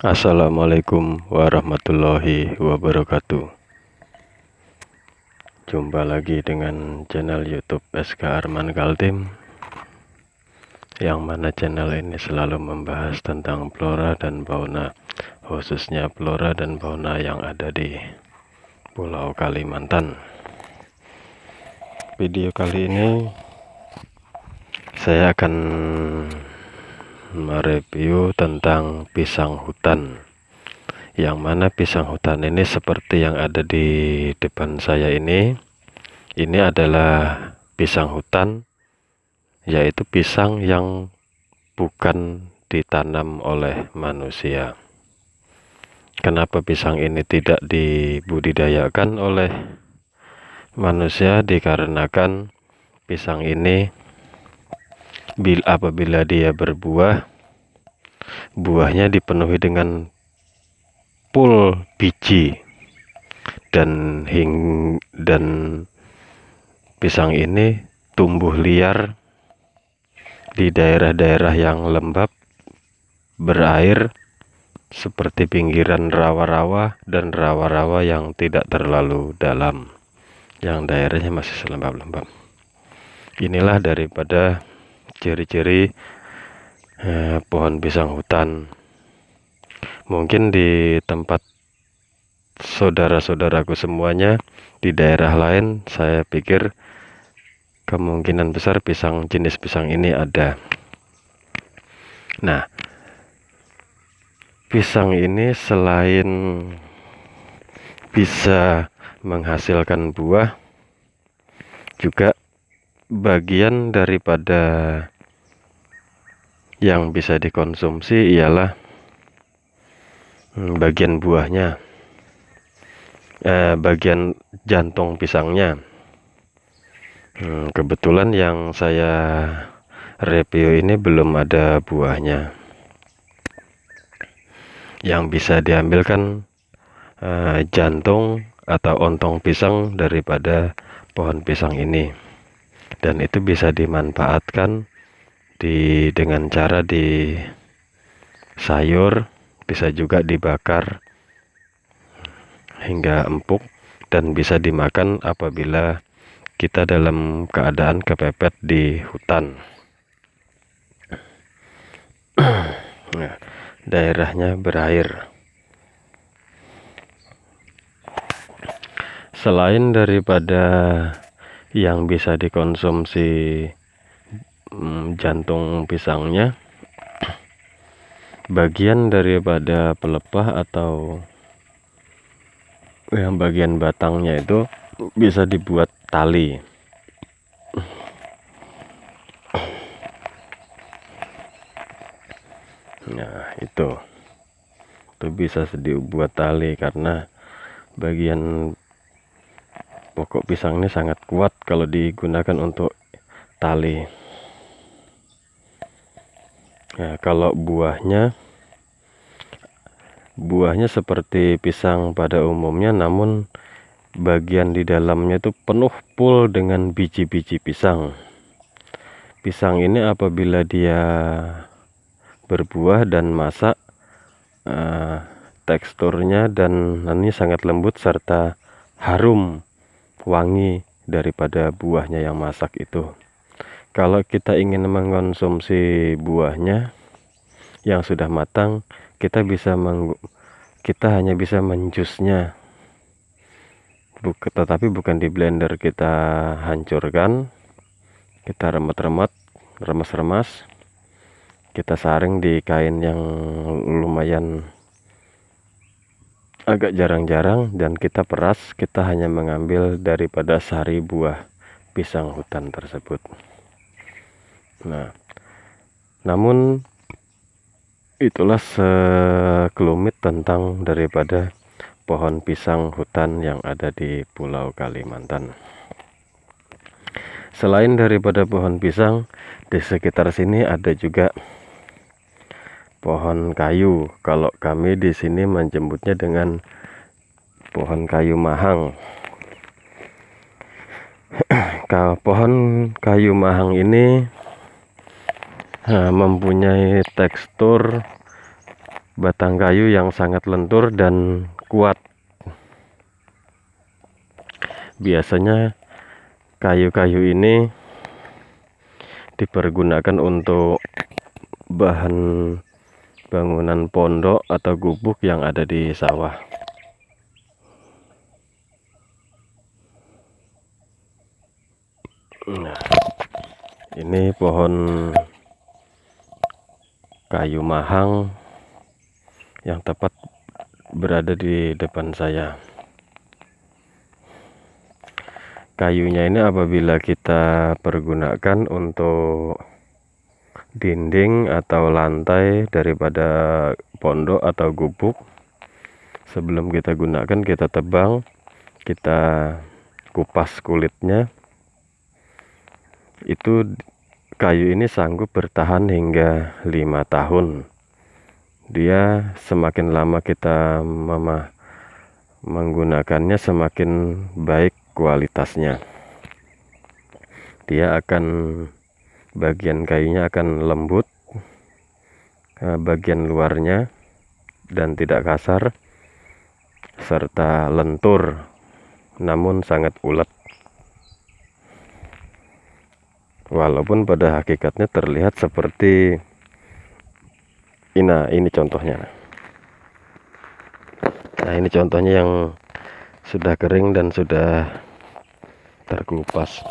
Assalamualaikum warahmatullahi wabarakatuh. Jumpa lagi dengan channel YouTube SK Arman Kaltim, yang mana channel ini selalu membahas tentang flora dan fauna, khususnya flora dan fauna yang ada di Pulau Kalimantan. Video kali ini saya akan mereview tentang pisang hutan, yang mana pisang hutan ini seperti yang ada di depan saya ini adalah pisang hutan, yaitu pisang yang bukan ditanam oleh manusia. Kenapa pisang ini tidak dibudidayakan oleh manusia? Dikarenakan pisang ini apabila dia berbuah, buahnya dipenuhi dengan full biji, dan pisang ini tumbuh liar di daerah-daerah yang lembab, berair, seperti pinggiran rawa-rawa dan rawa-rawa yang tidak terlalu dalam, yang daerahnya masih selembab-lembab. Inilah daripada ciri-ciri pohon pisang hutan. Mungkin di tempat saudara-saudaraku semuanya di daerah lain, saya pikir kemungkinan besar jenis pisang ini ada. Nah, pisang ini selain bisa menghasilkan buah, juga bagian daripada yang bisa dikonsumsi ialah bagian buahnya, bagian jantung pisangnya. Kebetulan yang saya review ini belum ada buahnya. Yang bisa diambilkan jantung atau ontong pisang daripada pohon pisang ini, dan itu bisa dimanfaatkan dengan cara di sayur, bisa juga dibakar hingga empuk, dan bisa dimakan apabila kita dalam keadaan kepepet di hutan. Nah, daerahnya berair. Selain daripada yang bisa dikonsumsi jantung pisangnya, bagian daripada pelepah atau yang bagian batangnya itu bisa dibuat tali. Nah, itu bisa dibuat tali, karena bagian pokok pisang ini sangat kuat kalau digunakan untuk tali. Nah, kalau buahnya seperti pisang pada umumnya, namun bagian di dalamnya itu penuh full dengan biji-biji pisang. Pisang ini apabila dia berbuah dan masak, teksturnya dan ini sangat lembut serta harum wangi daripada buahnya yang masak itu. Kalau kita ingin mengkonsumsi buahnya yang sudah matang, kita hanya bisa menjusnya, tetapi bukan di blender. Kita hancurkan, kita remas-remas, kita saring di kain yang lumayan agak jarang-jarang, dan kita peras. Kita hanya mengambil daripada sari buah pisang hutan tersebut. Nah, namun itulah sekelumit tentang daripada pohon pisang hutan yang ada di Pulau Kalimantan. Selain daripada pohon pisang, di sekitar sini ada juga pohon kayu. Kalau kami di sini menyebutnya dengan pohon kayu mahang. Pohon kayu mahang ini mempunyai tekstur batang kayu yang sangat lentur dan kuat. Biasanya kayu-kayu ini dipergunakan untuk bahan bangunan pondok atau gubuk yang ada di sawah. Nah, ini pohon kayu mahang yang tepat berada di depan saya. Kayunya ini apabila kita pergunakan untuk dinding atau lantai daripada pondok atau gubuk, sebelum kita gunakan kita tebang, kita kupas kulitnya, itu kayu ini sanggup bertahan hingga 5 tahun. Dia semakin lama kita menggunakannya semakin baik kualitasnya. Dia akan, bagian kayunya akan lembut, bagian luarnya, dan tidak kasar serta lentur namun sangat ulet, walaupun pada hakikatnya terlihat seperti ini contohnya. Nah, ini contohnya yang sudah kering dan sudah terkupas.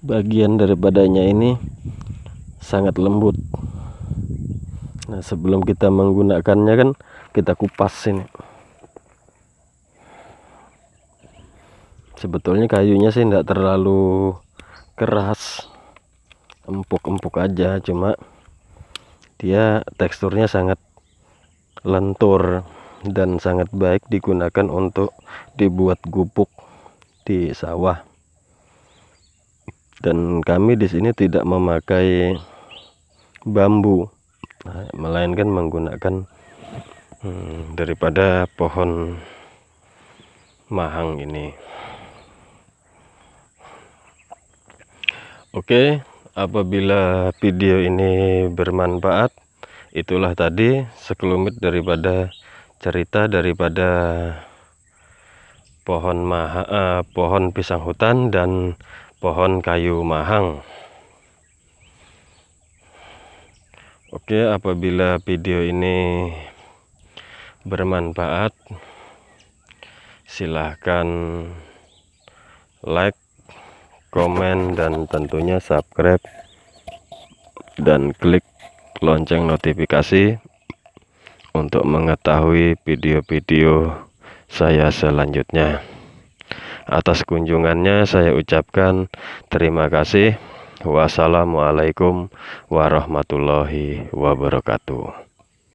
Bagian daripadanya ini sangat lembut. Nah, sebelum kita menggunakannya kan kita kupas ini. Sebetulnya kayunya sih tidak terlalu keras, empuk-empuk aja, cuma dia teksturnya sangat lentur dan sangat baik digunakan untuk dibuat gubuk di sawah. Dan kami di sini tidak memakai bambu, melainkan menggunakan daripada pohon mahang ini. Oke, apabila video ini bermanfaat, itulah tadi sekelumit daripada cerita daripada pohon pisang hutan dan pohon kayu mahang. Oke, apabila video ini bermanfaat, silahkan like, komen, dan tentunya subscribe dan klik lonceng notifikasi untuk mengetahui video-video saya selanjutnya. Atas kunjungannya saya ucapkan terima kasih. Wassalamualaikum warahmatullahi wabarakatuh.